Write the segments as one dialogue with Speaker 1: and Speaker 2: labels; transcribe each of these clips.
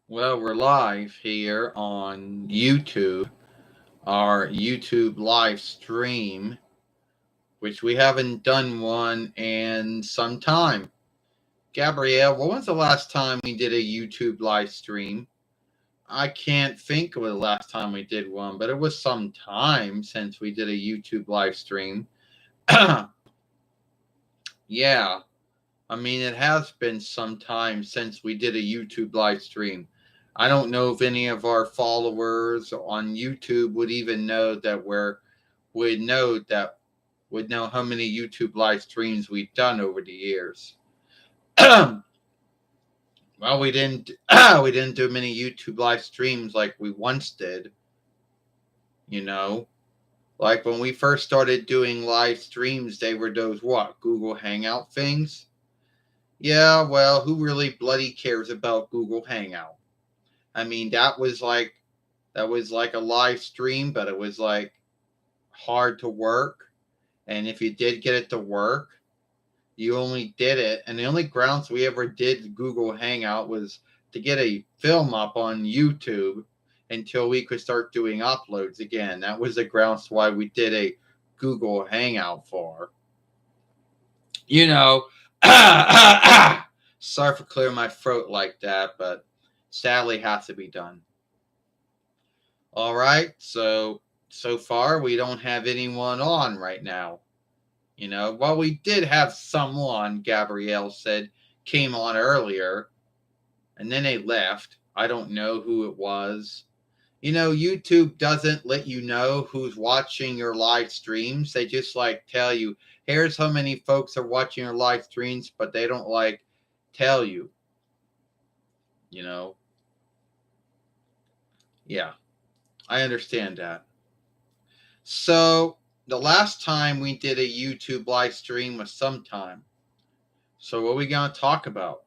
Speaker 1: Well, we're live here on YouTube, our YouTube live stream, which we haven't done one in some time. Gabrielle, when was the last time we did a YouTube live stream? I can't think of the last time we did one, but it was some time since we did a YouTube live stream. Yeah, I mean, it has been some time since we did a YouTube live stream. I don't know if any of our followers on YouTube would even know that would know how many YouTube live streams we've done over the years. Well, we didn't we didn't do many YouTube live streams like we once did, you know. Like when we first started doing live streams, they were those Google Hangout things. Yeah, well, who really bloody cares about Google Hangout? I mean, that was like a live stream, but it was like hard to work. And if you did get it to work, you only did it. And the only grounds we ever did Google Hangout was to get a film up on YouTube until we could start doing uploads again. That was the grounds why we did a Google Hangout for. You know, sorry for clearing my throat like that, but sadly has to be done. All right, so far we don't have anyone on right now. Well, we did have someone, Gabrielle said, came on earlier, and then they left. I don't know who it was. YouTube doesn't let you know who's watching your live streams. They just tell you, here's how many folks are watching your live streams, but they don't tell you. Yeah, I understand that. So the last time we did a YouTube live stream was sometime. So what are we going to talk about?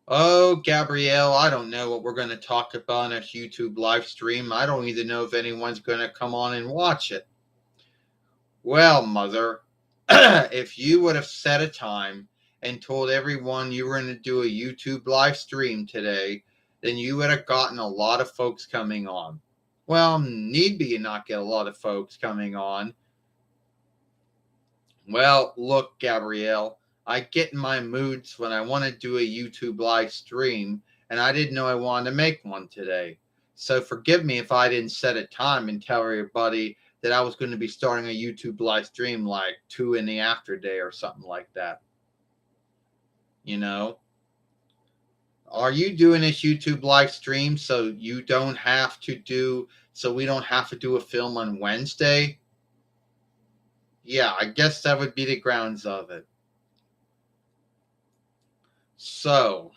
Speaker 1: Oh, Gabrielle, I don't know what we're going to talk about in a YouTube live stream. I don't even know if anyone's going to come on and watch it. Well, Mother, if you would have set a time and told everyone you were going to do a YouTube live stream today, then you would have gotten a lot of folks coming on. Well, need be not get a lot of folks coming on. Well, look, Gabrielle, I get in my moods when I want to do a YouTube live stream, and I didn't know I wanted to make one today. So forgive me if I didn't set a time and tell everybody that I was going to be starting a YouTube live stream like 2 in the afterday or something like that. Are you doing this YouTube live stream so we don't have to do a film on Wednesday? Yeah, I guess that would be the grounds of it. So,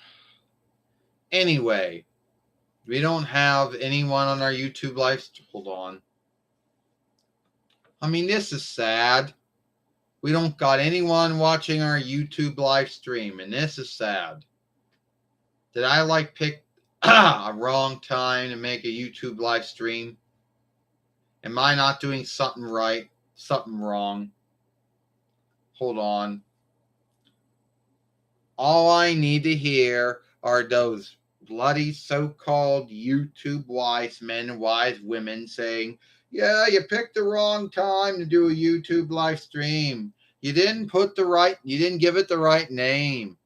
Speaker 1: anyway, we don't have anyone on our YouTube live. Hold on. I mean, this is sad. We don't got anyone watching our YouTube live stream, and this is sad. Did I pick a wrong time to make a YouTube live stream? Am I not doing something right, something wrong? Hold on. All I need to hear are those bloody so-called YouTube wise men and wise women saying, yeah, you picked the wrong time to do a YouTube live stream. You didn't give it the right name.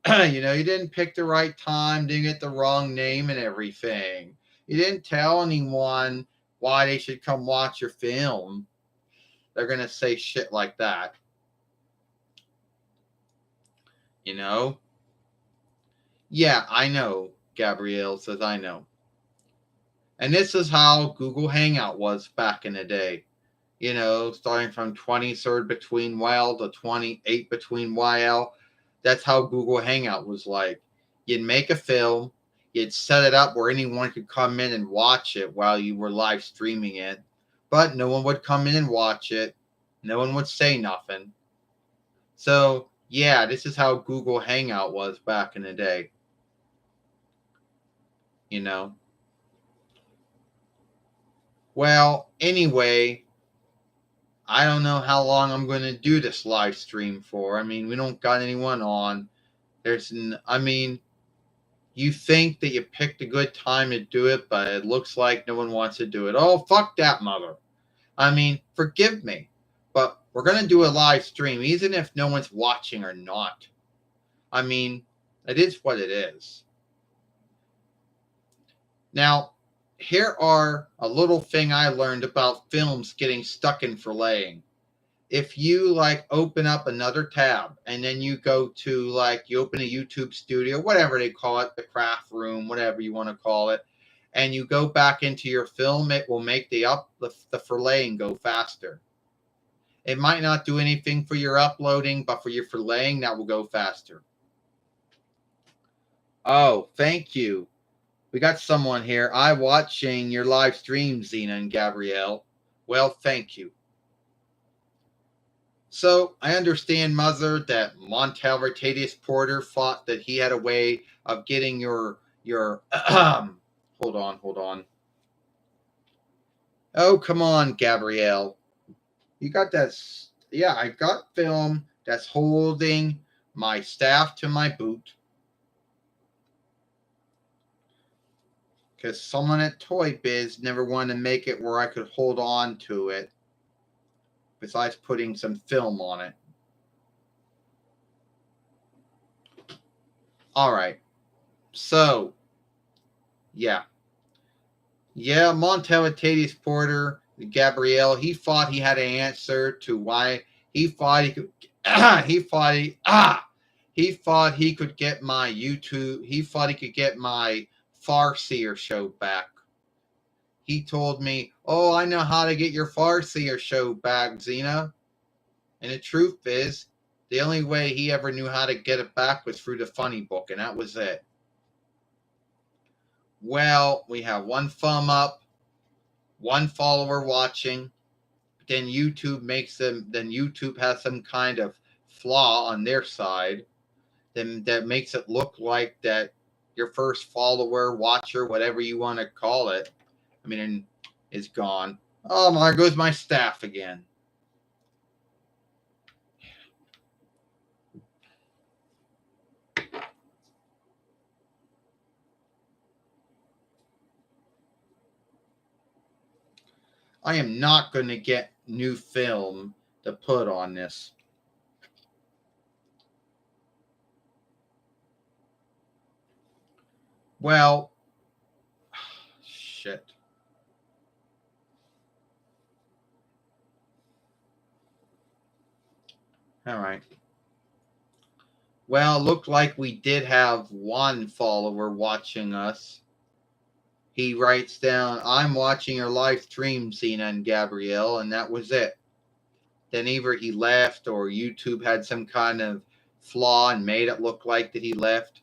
Speaker 1: You didn't pick the right time, didn't get the wrong name and everything. You didn't tell anyone why they should come watch your film. They're going to say shit like that. Yeah, I know, Gabrielle says, I know. And this is how Google Hangout was back in the day. Starting from 23rd between while to 28 between while. That's how Google Hangout was like. You'd make a film, you'd set it up where anyone could come in and watch it while you were live streaming it. But no one would come in and watch it. No one would say nothing. So, yeah, this is how Google Hangout was back in the day. Well, anyway, I don't know how long I'm going to do this live stream for. I mean, we don't got anyone on. I mean, you think that you picked a good time to do it, but it looks like no one wants to do it. Oh, fuck that mother. I mean, forgive me, but we're going to do a live stream, even if no one's watching or not. I mean, it is what it is. Now, here are a little thing I learned about films getting stuck in filleting. If you like open up another tab and then you go to you open a YouTube studio, whatever they call it, the craft room, whatever you want to call it, and you go back into your film, it will make the filleting go faster. It might not do anything for your uploading, but for your filleting, that will go faster. Oh, thank you. We got someone here. I'm watching your live stream, Xena and Gabrielle. Well, thank you. So, I understand, Mother, that Montel Rotatius Porter thought that he had a way of getting your hold on. Oh, come on, Gabrielle. You got that? Yeah, I got film that's holding my staff to my boot. Because someone at Toy Biz never wanted to make it where I could hold on to it, besides putting some film on it. All right. So, yeah. Yeah, Montel Porter, Gabrielle, he thought he had an answer to why he thought he could he thought he could get my YouTube, he thought he could get my Farseer show back. He told me, "Oh, I know how to get your Farseer show back, Xena." And the truth is, the only way he ever knew how to get it back was through the funny book, and that was it. Well, we have one thumb up, one follower watching, then YouTube has some kind of flaw on their side, then that makes it look like that your first follower, watcher, whatever you want to call it, is gone. Oh, there goes my staff again. I am not going to get new film to put on this. Well, shit. All right. Well, it looked like we did have one follower watching us. He writes down, "I'm watching your live stream, Xena and Gabrielle," and that was it. Then either he left or YouTube had some kind of flaw and made it look like that he left.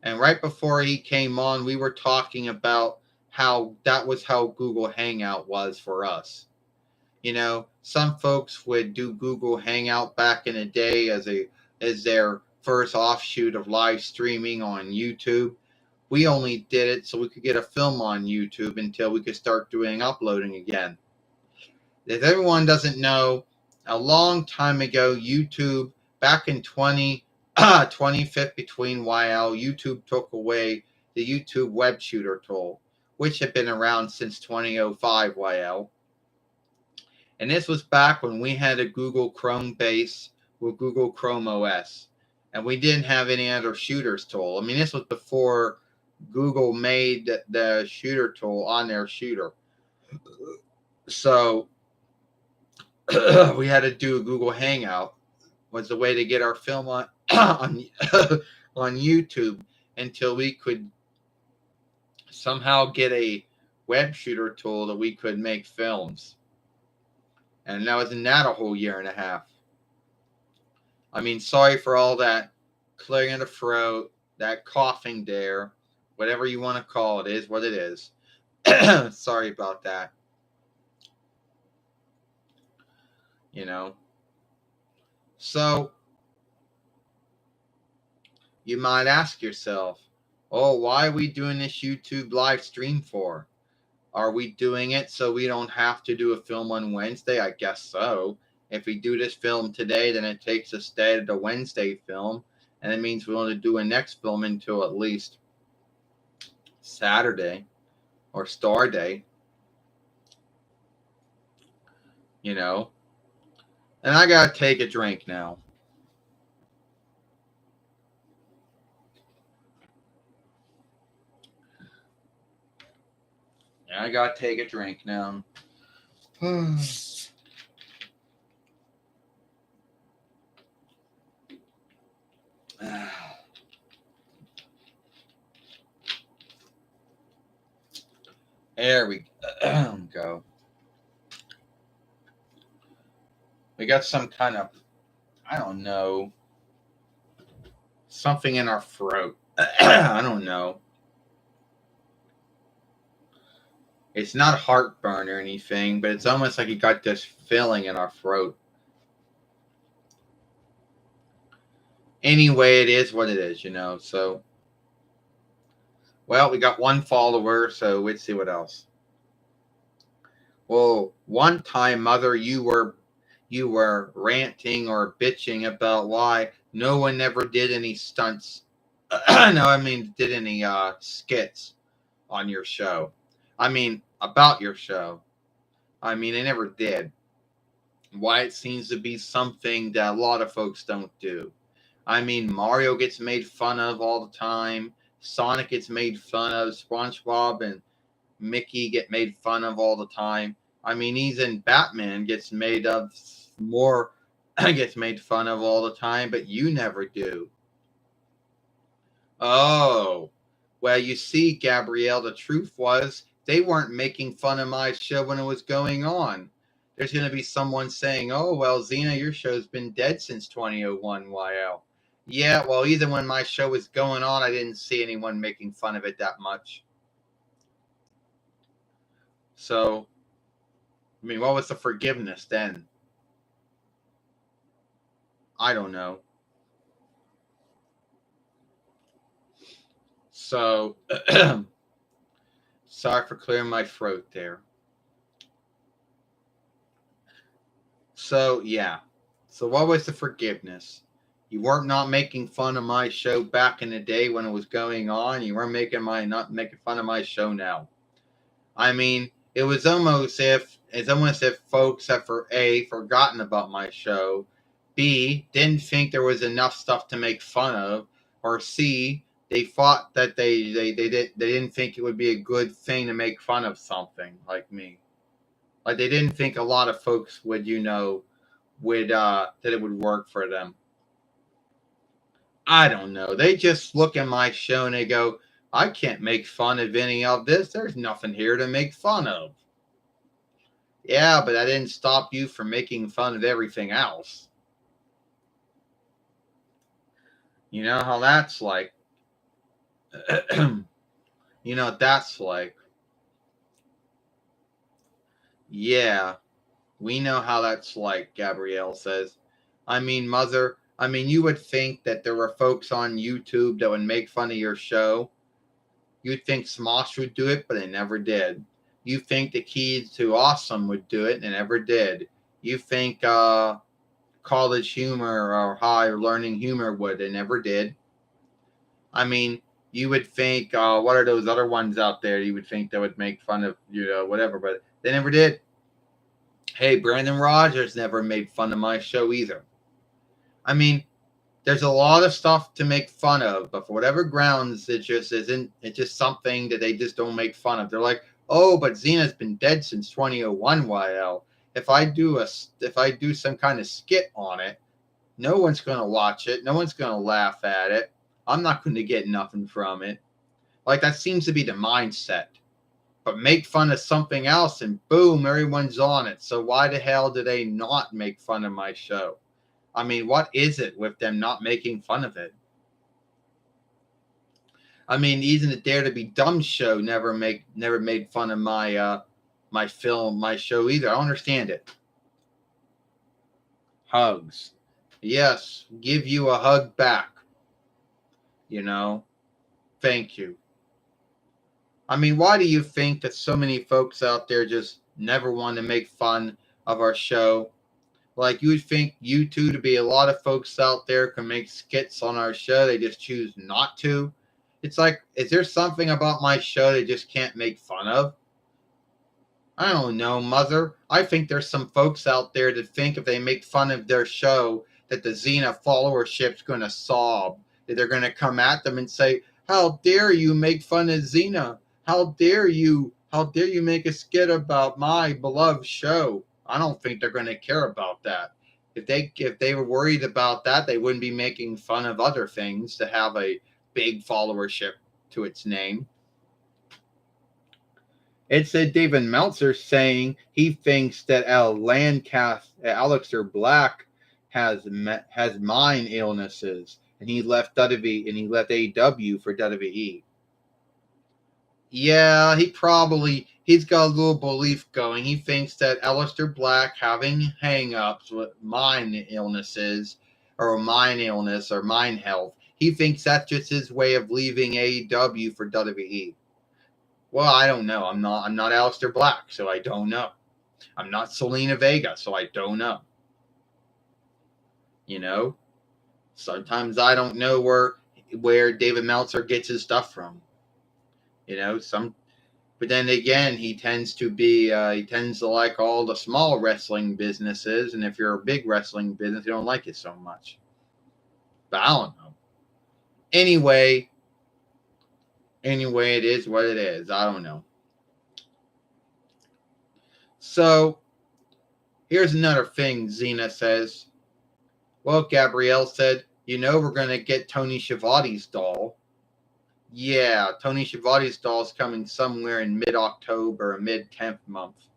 Speaker 1: And right before he came on, we were talking about how that was how Google Hangout was for us. Some folks would do Google Hangout back in the day as their first offshoot of live streaming on YouTube. We only did it so we could get a film on YouTube until we could start doing uploading again. If everyone doesn't know, a long time ago, YouTube, back in 2015 between YL, YouTube took away the YouTube web shooter tool, which had been around since 2005 YL. And this was back when we had a Google Chrome base with Google Chrome OS. And we didn't have any other shooters tool. This was before Google made the shooter tool on their shooter. So we had to do a Google Hangout was the way to get our film on on YouTube until we could somehow get a web shooter tool that we could make films. And that was in that a whole year and a half. Sorry for all that clearing of the throat, that coughing there, whatever you want to call it, is what it is. Sorry about that. So, you might ask yourself, oh, why are we doing this YouTube live stream for? Are we doing it so we don't have to do a film on Wednesday? I guess so. If we do this film today, then it takes us to the Wednesday film, and it means we want to do a next film until at least Saturday or Star Day, you know. And I gotta take a drink now. I gotta take a drink now. There we go. We got some kind of, I don't know, something in our throat. I don't know. It's not heartburn or anything, but it's almost like you got this feeling in our throat. Anyway, it is what it is, you know. So, well, we got one follower, so let's see what else. Well, one time, Mother, you were ranting or bitching about why no one ever did any stunts. No, I mean did any skits on your show. I mean about your show. I mean they never did. Why it seems to be something that a lot of folks don't do. I mean Mario gets made fun of all the time. Sonic gets made fun of. SpongeBob and Mickey get made fun of all the time. I mean, even Batman gets made of more, gets made fun of all the time, but you never do. Oh, well, you see, Gabrielle, the truth was they weren't making fun of my show when it was going on. There's going to be someone saying, oh, well, Xena, your show's been dead since 2001, YL. Yeah, well, even when my show was going on, I didn't see anyone making fun of it that much. So, I mean, what was the forgiveness then? I don't know. So, sorry for clearing my throat there. So, yeah. So, what was the forgiveness? You weren't not making fun of my show back in the day when it was going on. You weren't not making fun of my show now. I mean, it's almost if folks have forgotten about my show, B didn't think there was enough stuff to make fun of, or C they thought that they didn't think it would be a good thing to make fun of something like me. Like they didn't think a lot of folks would that it would work for them. I don't know. They just look at my show and they go, I can't make fun of any of this. There's nothing here to make fun of. Yeah, but that didn't stop you from making fun of everything else. You know how that's like. You know what that's like. Yeah, we know how that's like, Gabrielle says. I mean, Mother, I mean, you would think that there were folks on YouTube that would make fun of your show. You'd think Smosh would do it, but they never did. You think the Keys to Awesome would do it, and they never did. You think College Humor or High Learning Humor would, they never did. I mean, you would think, what are those other ones out there you would think that would make fun of, whatever, but they never did. Hey, Brandon Rogers never made fun of my show either. I mean, there's a lot of stuff to make fun of, but for whatever grounds, it just isn't. It's just something that they just don't make fun of. They're like, oh, but Xena's been dead since 2001. YL. If I do some kind of skit on it, no one's gonna watch it. No one's gonna laugh at it. I'm not going to get nothing from it. Like that seems to be the mindset. But make fun of something else, and boom, everyone's on it. So why the hell do they not make fun of my show? I mean, what is it with them not making fun of it? I mean, even the Dare to Be Dumb show never made fun of my show either. I don't understand it. Hugs. Yes, give you a hug back. You know, thank you. I mean, why do you think that so many folks out there just never want to make fun of our show? Like, you would think you two to be a lot of folks out there can make skits on our show. They just choose not to. It's like, is there something about my show they just can't make fun of? I don't know, Mother. I think there's some folks out there that think if they make fun of their show that the Xena followership's going to sob. That they're going to come at them and say, how dare you make fun of Xena? How dare you? How dare you make a skit about my beloved show? I don't think they're going to care about that. If they were worried about that, they wouldn't be making fun of other things to have a big followership to its name. It said David Meltzer saying he thinks that Aleister Black has mind illnesses, and he left WWE and he left AEW for WWE. Yeah, he's got a little belief going. He thinks that Aleister Black having hang-ups with mind illnesses or mind illness or mind health, he thinks that's just his way of leaving AEW for WWE. Well, I don't know. I'm not Aleister Black, so I don't know. I'm not Selena Vega, so I don't know. You know? Sometimes I don't know where David Meltzer gets his stuff from. You know, but then again, he tends to like all the small wrestling businesses, and if you're a big wrestling business, you don't like it so much. But I don't know. Anyway, it is what it is. I don't know. So, here's another thing Xena says. Well, Gabrielle said, we're going to get Tony Schiavone's doll. Yeah, Tony Schiavone's doll is coming somewhere in mid-October or mid-10th month.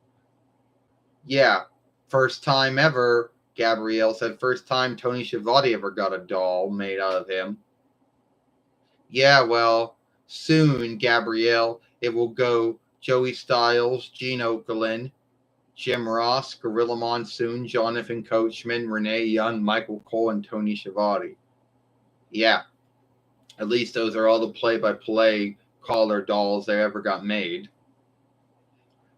Speaker 1: Yeah, first time ever, Gabrielle said, first time Tony Schiavone ever got a doll made out of him. Yeah, well, soon, Gabrielle, it will go Joey Styles, Gene Okerlund, Jim Ross, Gorilla Monsoon, Jonathan Coachman, Renee Young, Michael Cole, and Tony Schiavone. Yeah. At least those are all the play-by-play caller dolls that ever got made.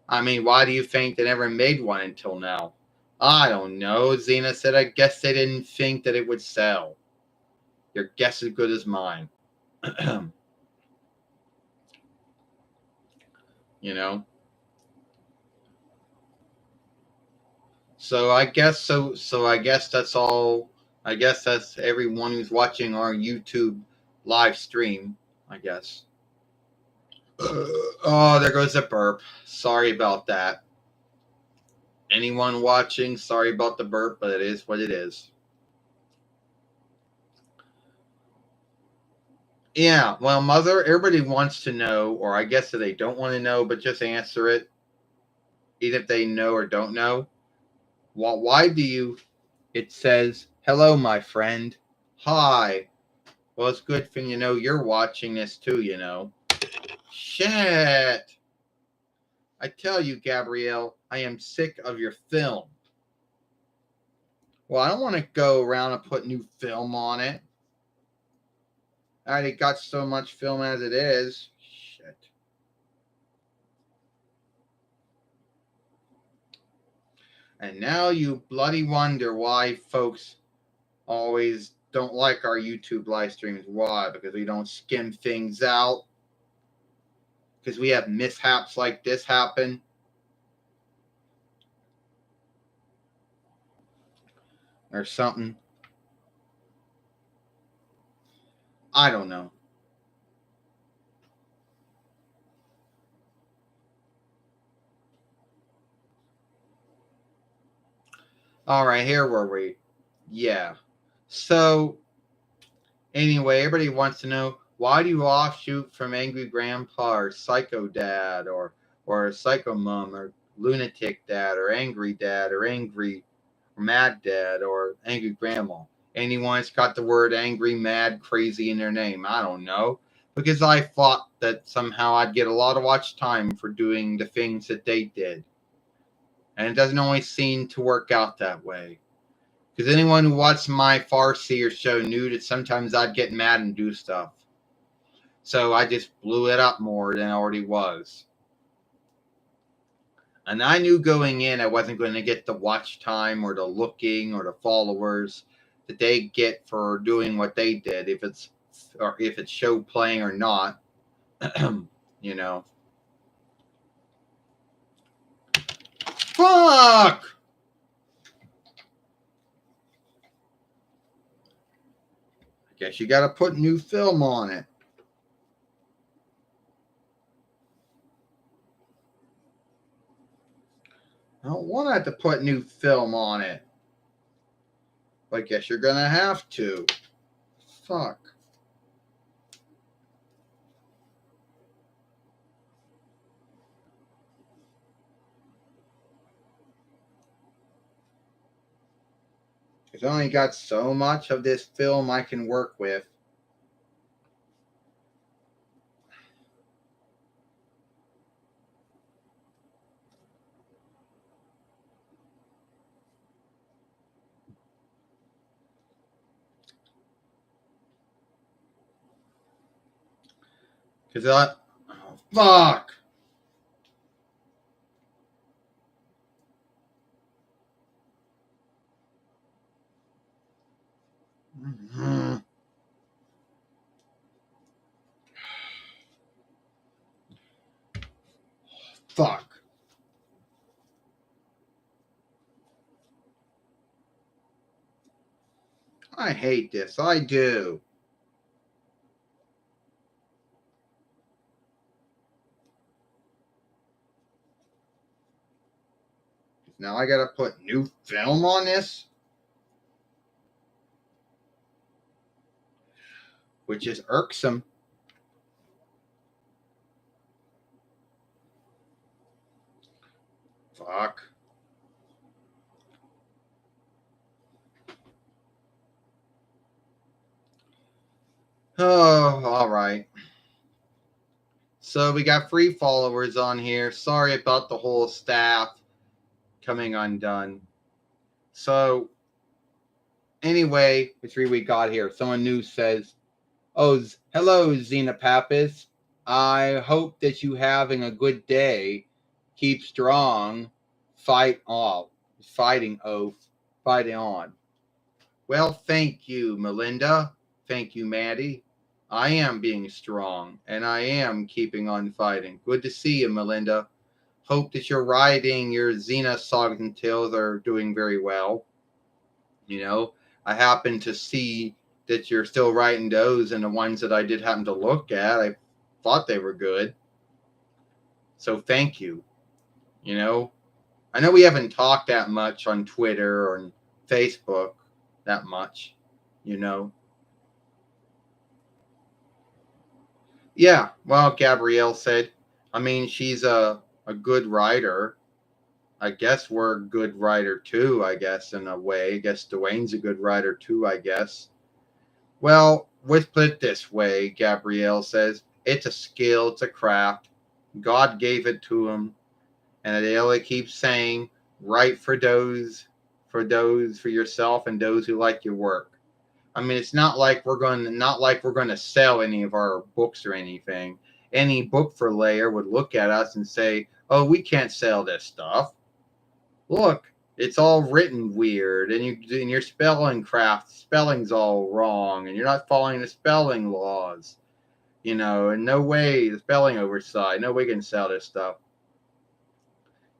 Speaker 1: I mean, why do you think they never made one until now? I don't know. Xena said, I guess they didn't think that it would sell. Your guess is as good as mine. You know? So I guess that's all. I guess that's everyone who's watching our YouTube live stream, I guess. Oh, there goes a burp. Sorry about that. Anyone watching, sorry about the burp, but it is what it is. Yeah, well, Mother, everybody wants to know, or I guess that they don't want to know, but just answer it, even if they know or don't know. Why do you... It says, hello, my friend. Hi. Well, it's good thing you're watching this too, Shit. I tell you, Gabrielle, I am sick of your film. Well, I don't want to go around and put new film on it. I already got so much film as it is. Shit. And now you bloody wonder why folks always don't like our YouTube live streams. Why? Because we don't skim things out. Because we have mishaps like this happen. Or something. I don't know. All right, here were we. Yeah. So, anyway, everybody wants to know, why do you offshoot from Angry Grandpa or Psycho Dad or Psycho Mom or Lunatic Dad or Angry Dad or Angry or Mad Dad or Angry Grandma? Anyone's got the word angry, mad, crazy in their name. I don't know. Because I thought that somehow I'd get a lot of watch time for doing the things that they did. And it doesn't always seem to work out that way. Because anyone who watched my Farseer show knew that sometimes I'd get mad and do stuff. So I just blew it up more than it already was. And I knew going in I wasn't going to get the watch time or the looking or the followers that they get for doing what they did, if it's show playing or not. you know. Fuck! I guess you gotta put new film on it. I don't want to have to put new film on it. But I guess you're gonna have to. Fuck. I've only got so much of this film I can work with. Cause oh, fuck. Mm-hmm. Fuck. I hate this. I do. Now I gotta put new film on this, which is irksome. Fuck. Oh, all right. So we got free followers on here. Sorry about the whole staff coming undone. So anyway, it's we got here. Someone new says, "Oh, hello, Xena Pappas. I hope that you having a good day. Keep strong. Fight off. Fighting oath. Fighting on." Well, thank you, Melinda. Thank you, Maddie. I am being strong, and I am keeping on fighting. Good to see you, Melinda. Hope that you're writing your Xena sagas and tales are doing very well. You know, I happen to see that you're still writing those, and the ones that I did happen to look at, I thought they were good. So thank you. You know, I know we haven't talked that much on Twitter or on Facebook that much, you know. Yeah, well, Gabrielle said, I mean, she's a good writer. I guess we're a good writer too, I guess, in a way. I guess Dwayne's a good writer too, I guess. Well, let's put it this way, Gabrielle says. It's a skill, it's a craft. God gave it to him. And Adela keeps saying, write for yourself and those who like your work. I mean, it's not like we're going to sell any of our books or anything. Any book purveyor would look at us and say, "Oh, we can't sell this stuff. Look, it's all written weird, and your spelling's all wrong, and you're not following the spelling laws. You know, and no way the spelling oversight. No way we can sell this stuff."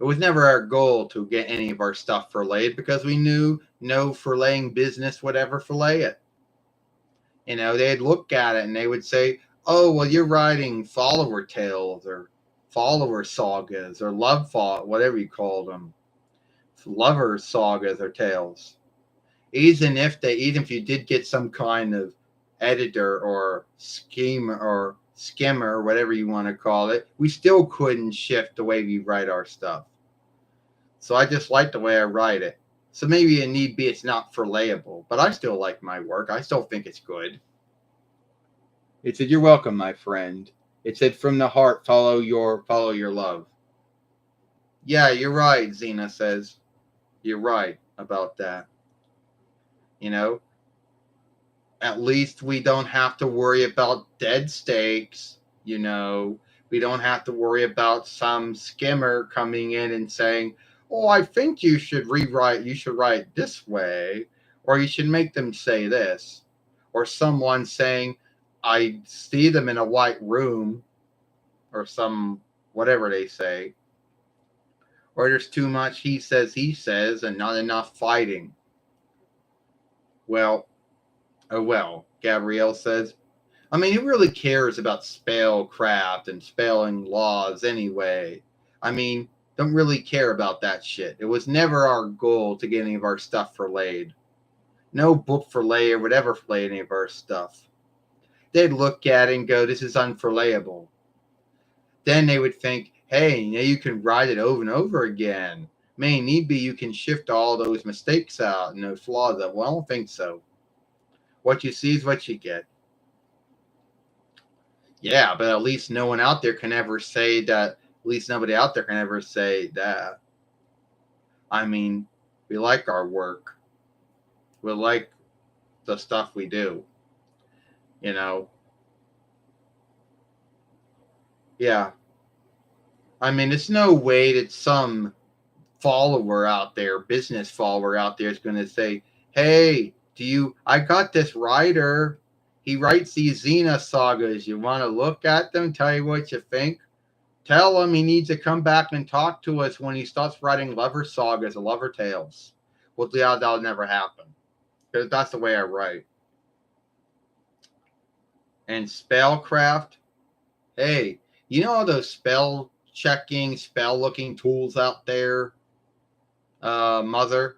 Speaker 1: It was never our goal to get any of our stuff filleted because we knew no filleting business would ever fillet it. You know, they'd look at it and they would say, "Oh, well, you're writing follower tales or follower sagas or whatever you call them, lover sagas or tales." Even if you did get some kind of editor or skimmer, whatever you want to call it, we still couldn't shift the way we write our stuff. So I just like the way I write it. So maybe it need be it's not relatable, but I still like my work. I still think it's good. It said, "You're welcome, my friend." It said, "From the heart, follow your love." Yeah, you're right, Xena says. You're right about that. You know, at least we don't have to worry about dead stakes. You know, We don't have to worry about some skimmer coming in and saying, "Oh, I think you should write this way, or you should make them say this." Or someone saying, "I see them in a white room," or some whatever they say. Or there's too much he says, and not enough fighting. Well, oh well, Gabrielle says. I mean, who really cares about spellcraft and spelling laws anyway? I mean, don't really care about that shit. It was never our goal to get any of our stuff forlayed. No book forlay or whatever forlay any of our stuff. They'd look at it and go, "This is unforlayable." Then they would think, "Hey, now you can write it over and over again. May need be you can shift all those mistakes out and those flaws out." Well, I don't think so. What you see is what you get. Yeah, but at least no one out there can ever say that. At least nobody out there can ever say that. I mean, we like our work. We like the stuff we do. You know? Yeah. I mean, it's no way that some follower out there, business follower out there, is going to say, "Hey, I got this writer. He writes these Xena sagas. You want to look at them? Tell you what you think? Tell him he needs to come back and talk to us when he starts writing lover sagas or lover tales." Well, yeah, that'll never happen. Because that's the way I write. And spellcraft, hey, you know all those spell checking, spell looking tools out there, mother?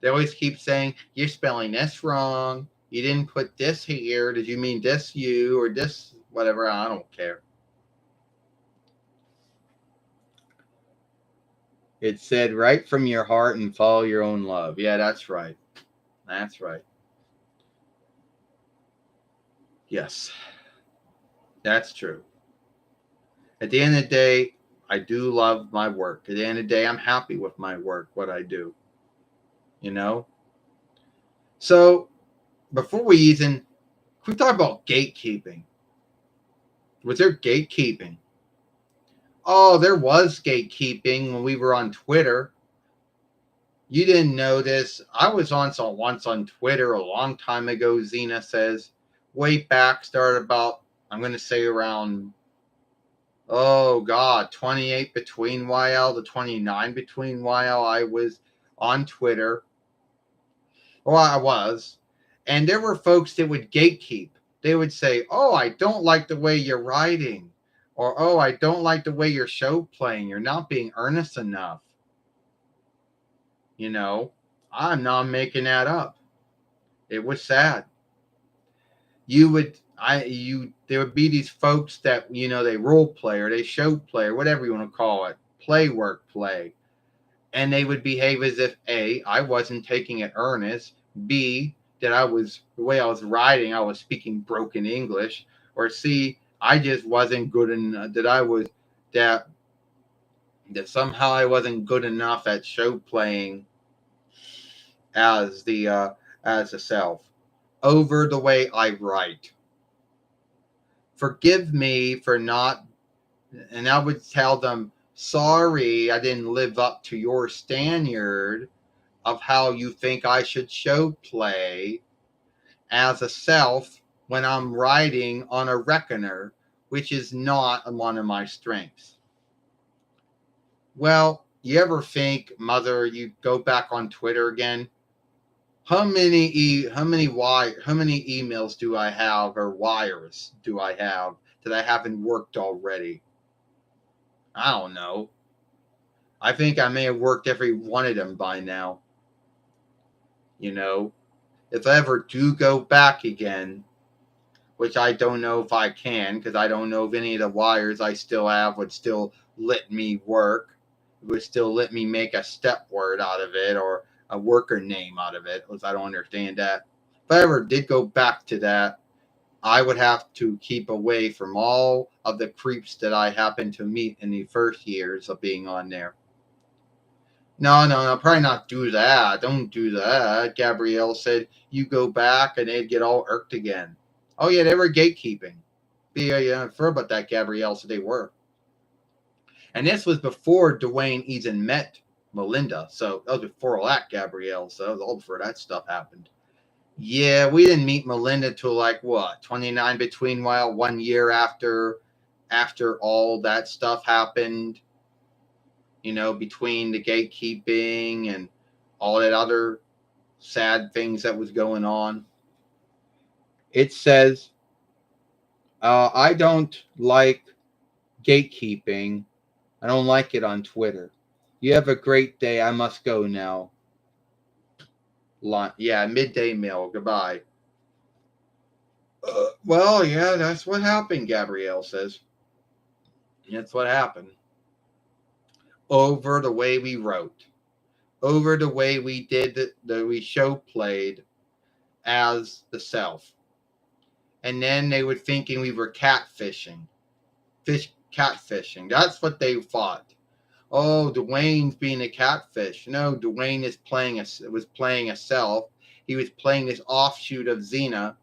Speaker 1: They always keep saying, "You're spelling this wrong. You didn't put this here. Did you mean this you or this whatever?" I don't care. It said, "Write from your heart and follow your own love." Yeah, that's right. That's right. Yes, that's true. At the end of the day, I do love my work. At the end of the day, I'm happy with my work, what I do. You know? So, before we talk about gatekeeping. Was there gatekeeping? Oh, there was gatekeeping when we were on Twitter. You didn't know this. I was once on Twitter a long time ago, Xena says. Way back, started about, I'm going to say around, oh God, 28 between YL to 29 between YL. I was on Twitter. Well, I was. And there were folks that would gatekeep. They would say, "Oh, I don't like the way you're writing." Or, "Oh, I don't like the way you're show playing. You're not being earnest enough." You know, I'm not making that up. It was sad. There would be these folks that, they role play or they show play or whatever you want to call it, play. And they would behave as if A, I wasn't taking it earnest, B, that the way I was writing, I was speaking broken English, or C, I just wasn't good enough, that somehow I wasn't good enough at show playing as the self over the way I write. Forgive me for not, and I would tell them, "Sorry, I didn't live up to your standard of how you think I should show play as a self when I'm writing on a reckoner, which is not one of my strengths." Well, you ever think, mother, you go back on Twitter again? How many emails do I have or wires do I have that I haven't worked already? I don't know. I think I may have worked every one of them by now. You know, if I ever do go back again, which I don't know if I can, because I don't know if any of the wires I still have would still let me work, would still let me make a step word out of it or a worker name out of it, because I don't understand that. If I ever did go back to that, I would have to keep away from all of the creeps that I happened to meet in the first years of being on there. No, probably not do that. Don't do that. Gabrielle said, "You go back and they'd get all irked again." Oh, yeah, they were gatekeeping. Yeah, I've heard about that, Gabrielle, so they were. And this was before Dwayne even met Melinda. So that was before all that, Gabrielle. So that was all before that stuff happened. Yeah, we didn't meet Melinda till like what, 29 between while 1 year after all that stuff happened, between the gatekeeping and all that other sad things that was going on. It says, I don't like gatekeeping. I don't like it on Twitter. You have a great day. I must go now. Yeah, midday meal. Goodbye. Well, yeah, that's what happened, Gabrielle says. That's what happened. Over the way we wrote, over the way we did we show played as the self. And then they were thinking we were catfishing. Catfishing. That's what they thought. Oh, Dwayne's being a catfish. No, Dwayne was playing a self. He was playing this offshoot of Xena,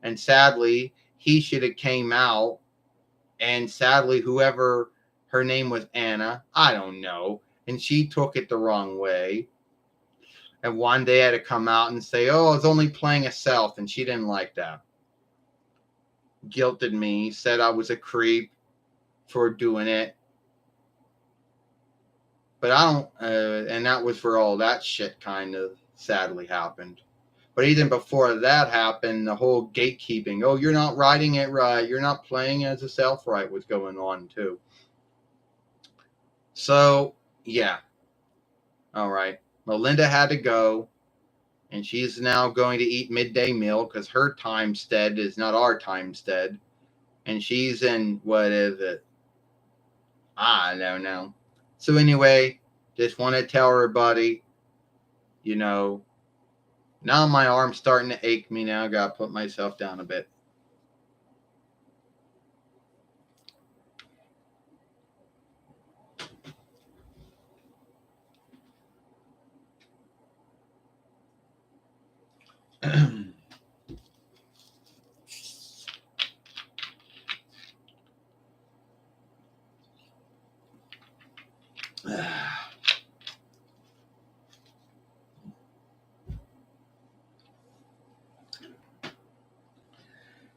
Speaker 1: and sadly, he should have came out. And sadly, whoever her name was, Anna, I don't know, and she took it the wrong way. And one day I had to come out and say, "Oh, I was only playing a self," and she didn't like that. Guilted me, said I was a creep for doing it. But I don't, and that was where all that shit kind of sadly happened. But even before that happened, the whole gatekeeping, oh, you're not writing it right, you're not playing as a self right, was going on too. So, yeah. All right. Melinda had to go, and she's now going to eat midday meal because her timestead is not our timestead. And she's in, what is it? I don't know. So, anyway, just want to tell everybody, now my arm's starting to ache me now. I got to put myself down a bit.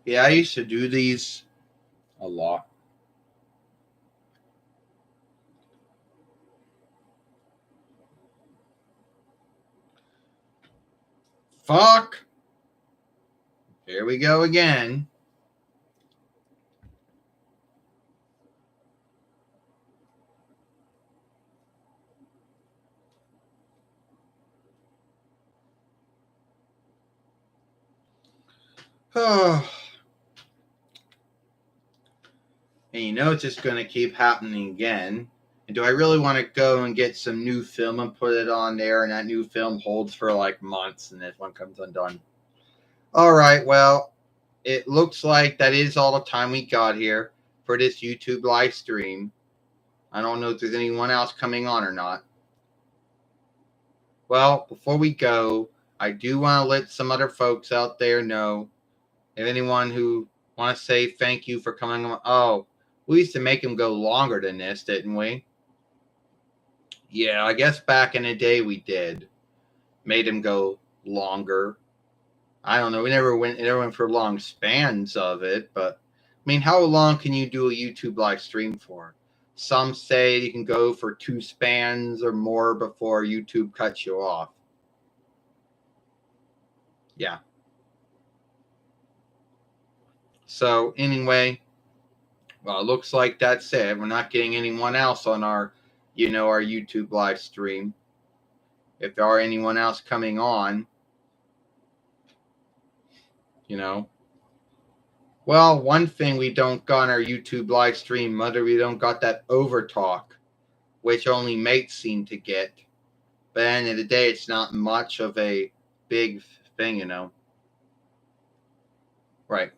Speaker 1: Yeah, I used to do these a lot. Fuck. Here we go again. Oh. And it's just going to keep happening again. And do I really want to go and get some new film and put it on there, and that new film holds for like months, and this one comes undone? All right, well, it looks like that is all the time we got here for this YouTube live stream. I don't know if there's anyone else coming on or not. Well, before we go, I do want to let some other folks out there know, if anyone who want to say thank you for coming on. Oh, we used to make them go longer than this, didn't we? Yeah, I guess back in the day we did. Made him go longer. I don't know. We never went for long spans of it, but I mean, how long can you do a YouTube live stream for? Some say you can go for 2 spans or more before YouTube cuts you off. Yeah. So anyway, well, it looks like that's it. We're not getting anyone else on our YouTube live stream. If there are anyone else coming on, Well, one thing we don't got on our YouTube live stream, Mother, we don't got that over talk, which only mates seem to get. But at the end of the day, it's not much of a big thing, Right.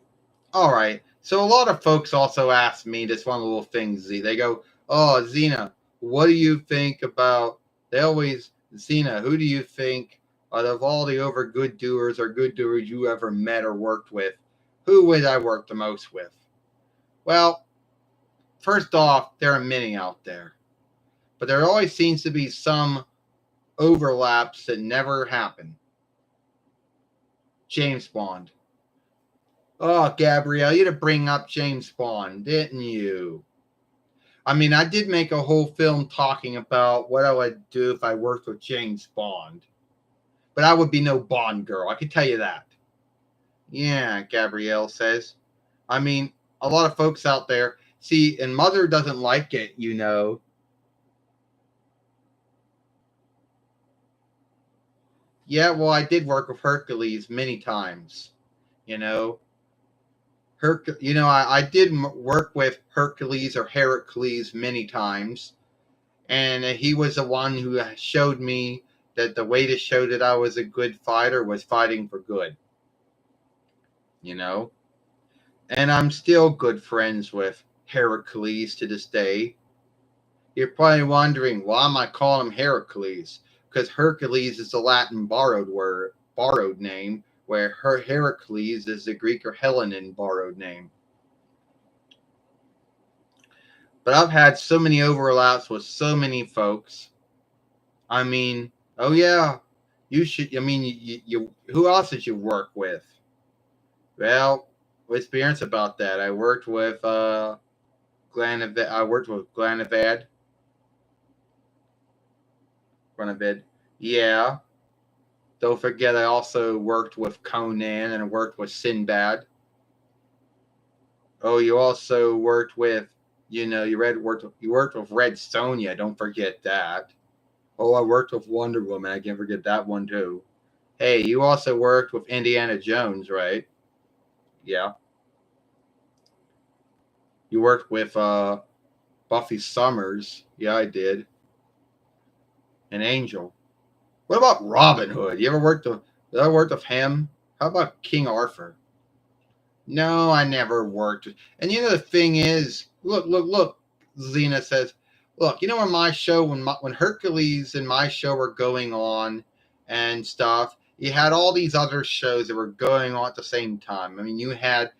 Speaker 1: All right. So a lot of folks also ask me this one little thing, Z. They go, "Oh, Xena, what do you think about?" They always, Xena, who do you think out of all the over good doers or good doers you ever met or worked with, who would I work the most with? Well, first off, there are many out there. But there always seems to be some overlaps that never happen. James Bond. Oh, Gabrielle, you had to bring up James Bond, didn't you? I mean, I did make a whole film talking about what I would do if I worked with James Bond. But I would be no Bond girl, I can tell you that. Yeah, Gabrielle says. I mean, a lot of folks out there, see, and Mother doesn't like it, you know. Yeah, well, I did work with Hercules many times, you know. I did work with Hercules or Heracles many times, and he was the one who showed me that the way to show that I was a good fighter was fighting for good, you know. And I'm still good friends with Heracles to this day. You're probably wondering why am I calling him Heracles? Because Hercules is the Latin borrowed name, where Heracles is the Greek or Hellenic borrowed name. But I've had so many overlaps with so many folks. I mean, oh yeah, you should. I mean, you who else did you work with? Well, let's be honest about that. I worked with Glanavid. I worked with Glanavid. Glanavid. Yeah. Don't forget, I also worked with Conan and I worked with Sinbad. Oh, you also worked with, you worked with Red Sonja. Don't forget that. Oh, I worked with Wonder Woman. I can't forget that one too. Hey, you also worked with Indiana Jones, right? Yeah. You worked with Buffy Summers. Yeah, I did. And Angel. What about Robin Hood? Did I work with him? How about King Arthur? No, I never worked. And the thing is, look. Xena says, look, when my show, when Hercules and my show were going on and stuff, you had all these other shows that were going on at the same time. I mean, you had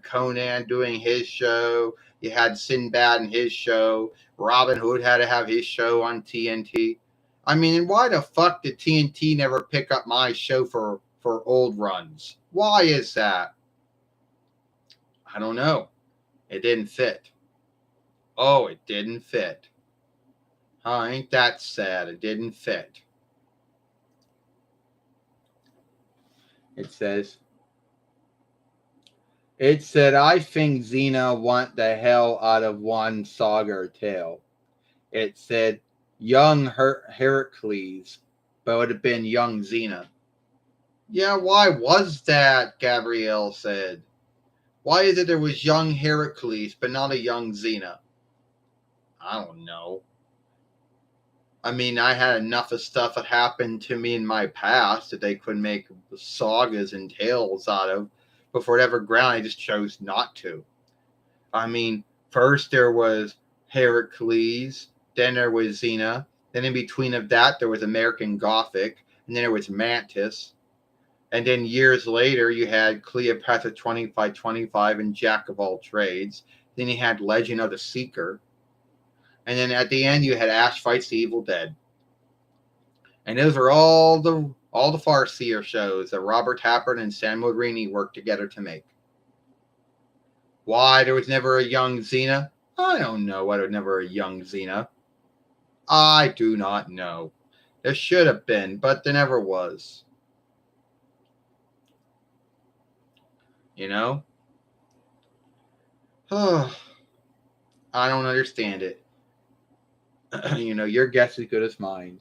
Speaker 1: Conan doing his show, you had Sinbad and his show, Robin Hood had to have his show on TNT. I mean, why the fuck did TNT never pick up my show for old runs? Why is that? I don't know. It didn't fit. Oh, it didn't fit. Oh, ain't that sad? It didn't fit. It says, it said, I think Xena want the hell out of one saga or tale. It said, young Heracles, but it would have been young Xena. Yeah, why was that? Gabrielle said. Why is it there was young Heracles, but not a young Xena? I don't know. I mean, I had enough of stuff that happened to me in my past that they could make sagas and tales out of. But for whatever ground, I just chose not to. I mean, first there was Heracles, then there was Xena, then in between of that there was American Gothic, and then there was Mantis. And then years later, you had Cleopatra 2525 and Jack of All Trades. Then you had Legend of the Seeker. And then at the end, you had Ash Fights the Evil Dead. And those are all the Farseer shows that Robert Tappert and Samuel Rini worked together to make. Why there was never a young Xena? I don't know why there was never a young Xena. I do not know. There should have been, but there never was. You know? I don't understand it. Your guess is as good as mine.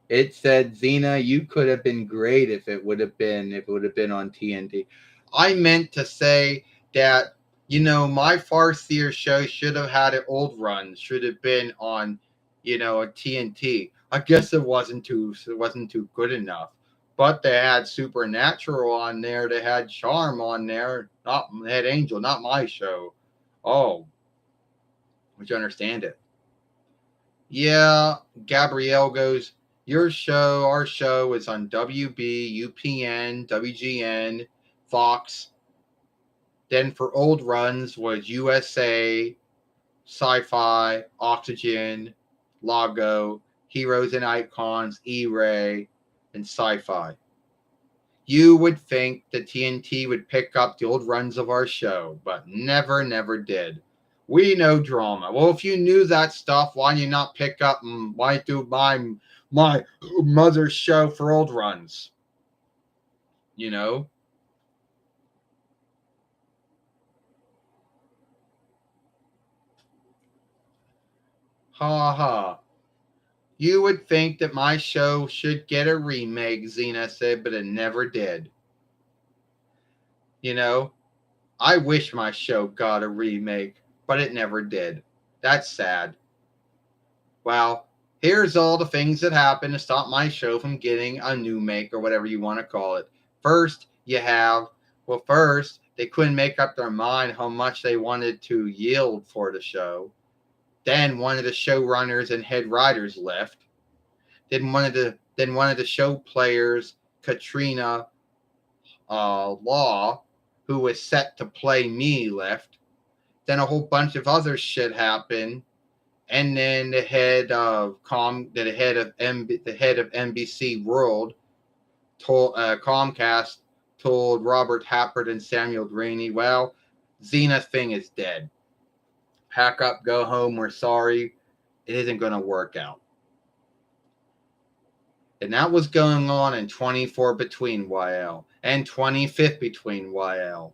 Speaker 1: It said, Xena, you could have been great if it would have been on TNT. I meant to say that, my Farseer show should have had an old run, should have been on, a TNT. I guess it wasn't too good enough. But they had Supernatural on there, they had Charm on there, they had Angel, not my show. Oh, would you understand it? Yeah, Gabrielle goes, your show, our show is on WB, UPN, WGN, Fox. Then for old runs was USA, Sci-Fi, Oxygen, Lago, Heroes and Icons, E-Ray, and Sci-Fi. You would think that TNT would pick up the old runs of our show, but never did. We know drama. Well, if you knew that stuff, why did you not pick up why do my mother's show for old runs? You know? Ha ha. You would think that my show should get a remake, Xena said, but it never did. You know? I wish my show got a remake, but it never did. That's sad. Well, here's all the things that happened to stop my show from getting a new make or whatever you want to call it. First, first, they couldn't make up their mind how much they wanted to yield for the show. Then one of the showrunners and head writers left. Then one of the show players, Katrina Law, who was set to play me, left. Then a whole bunch of other shit happened, and then the head of NBC World told Comcast told Robert Happert and Samuel Graney, "Well, Xena thing is dead. Pack up, go home. We're sorry. It isn't going to work out." And that was going on in 24 between YL and 25th between YL.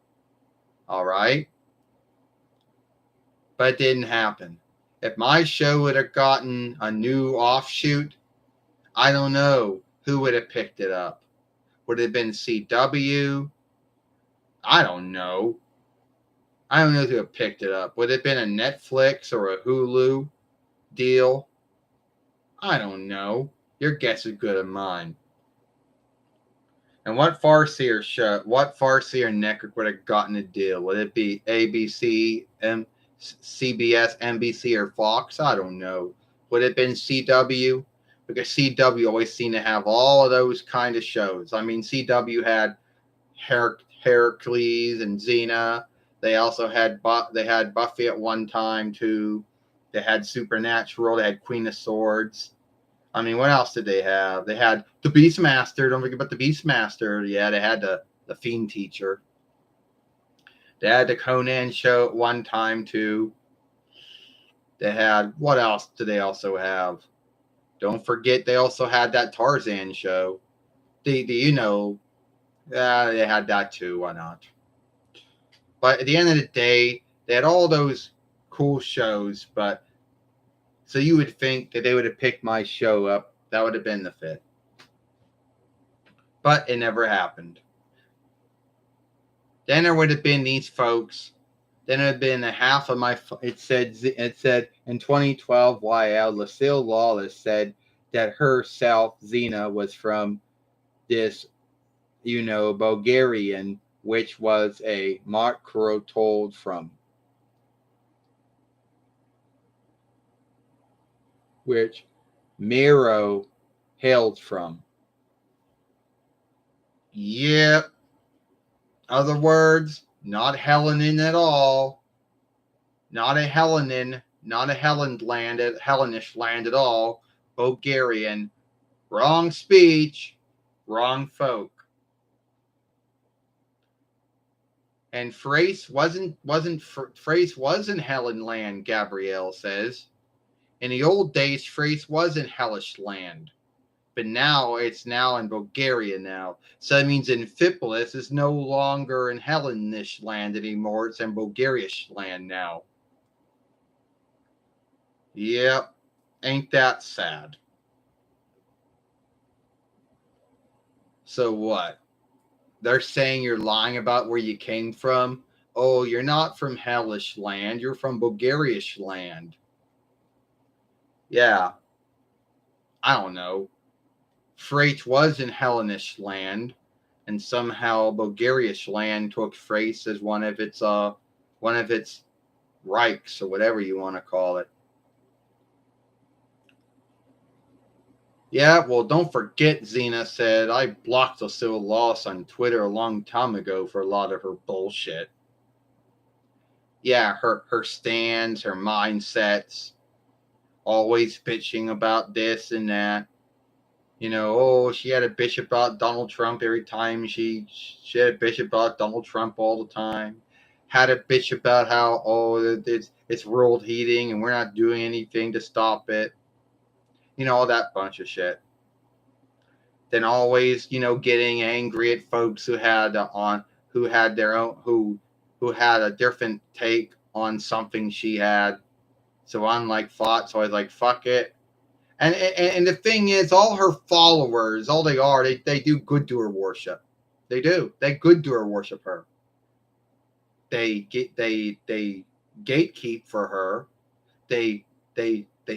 Speaker 1: All right? But it didn't happen. If my show would have gotten a new offshoot, I don't know who would have picked it up. Would it have been CW? I don't know. I don't know who would have picked it up. Would it have been a Netflix or a Hulu deal? I don't know. Your guess is good as mine. And what Farseer network would have gotten a deal? Would it be ABC, CBS, NBC, or Fox? I don't know. Would it have been CW? Because CW always seemed to have all of those kind of shows. I mean, CW had Heracles and Xena. They also had Buffy at one time too. They had Supernatural. They had Queen of Swords. I mean, what else did they have? They had the Beastmaster. Don't forget about the Beastmaster. Yeah, they had the Fiend Teacher. They had the Conan show at one time too. They had, what else do they also have? Don't forget they also had that Tarzan show. Do you know? They had that too. Why not? But at the end of the day, they had all those cool shows. But so you would think that they would have picked my show up. That would have been the fit. But it never happened. Then there would have been these folks. Then it would have been a half of my. It said in 2012, YL Lucille Lawless said that herself, Xena, was from this, Bulgarian, which was a Mark Crow told from. Which Miro hailed from. Yep. Other words, not Hellenian at all. Not a Hellenian, not a Hellenish land at all. Bulgarian. Wrong speech, wrong folk. And Thrace wasn't Hellen land, Gabrielle says. In the old days, Thrace was in hellish land. But now it's now in Bulgaria now. So that means Amphipolis is no longer in Hellenish land anymore. It's in Bulgarian land now. Yep. Ain't that sad? So what? They're saying you're lying about where you came from? Oh, you're not from hellish land. You're from Bulgarian land. Yeah. I don't know. Thrace was in Hellenish land, and somehow Bulgarian land took Thrace as one of its Reichs, or whatever you want to call it. Yeah, well, don't forget, Xena said, I blocked Lucille Lawless on Twitter a long time ago for a lot of her bullshit. Yeah, her stands, her mindsets, always bitching about this and that. You know, oh, she had a bitch about Donald Trump every time she had a bitch about Donald Trump all the time. Had a bitch about how it's world heating and we're not doing anything to stop it. You know, all that bunch of shit. Then always, getting angry at folks who had their own who had a different take on something she had. So I'm like fought, so I was like, fuck it. And the thing is, all her followers, all they are, they do good to her worship. They do. They good to her worship her. They gatekeep for her. They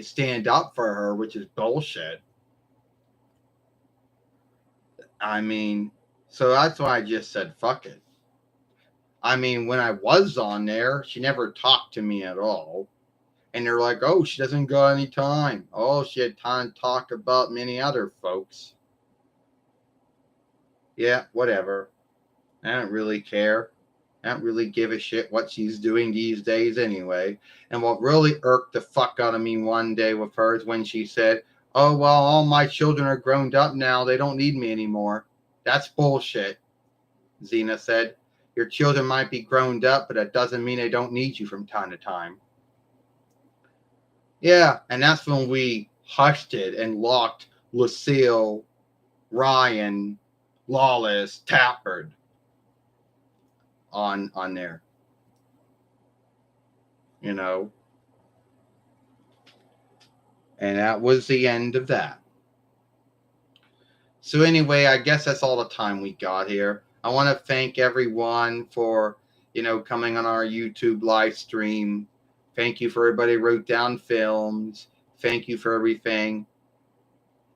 Speaker 1: stand up for her, which is bullshit. I mean, so that's why I just said fuck it. I mean, when I was on there, she never talked to me at all. And they're like, oh, she doesn't got any time. Oh, she had time to talk about many other folks. Yeah, whatever. I don't really care. I don't really give a shit what she's doing these days anyway. And what really irked the fuck out of me one day with her is when she said, oh, well, all my children are grown up now. They don't need me anymore. That's bullshit, Xena said. Your children might be grown up, but that doesn't mean they don't need you from time to time. Yeah, and that's when we hushed it and locked Lucille, Ryan, Lawless, Tappard on there. You know, and that was the end of that. So anyway, I guess that's all the time we got here. I want to thank everyone for, coming on our YouTube live stream. Thank you for everybody who wrote down films. Thank you for everything.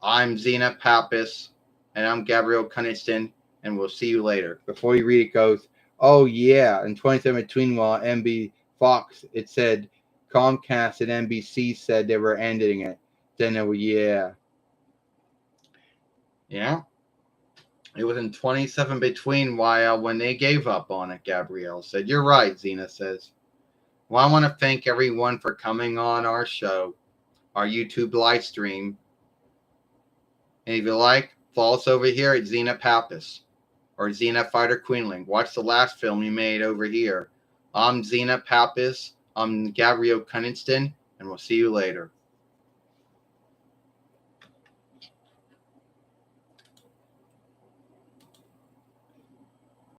Speaker 1: I'm Xena Pappas, and I'm Gabrielle Cunniston, and we'll see you later. Before you read it goes, oh yeah, in 2017, while NB Fox, it said Comcast and NBC said they were ending it. Then it was, yeah. Yeah. It was in 27 between while when they gave up on it, Gabrielle said. You're right, Xena says. Well, I want to thank everyone for coming on our show, our YouTube live stream. And if you like, follow us over here at Xena Pappas or Xena Fighter Queenling. Watch the last film we made over here. I'm Xena Pappas. I'm Gabrielle Cunniston, and we'll see you later.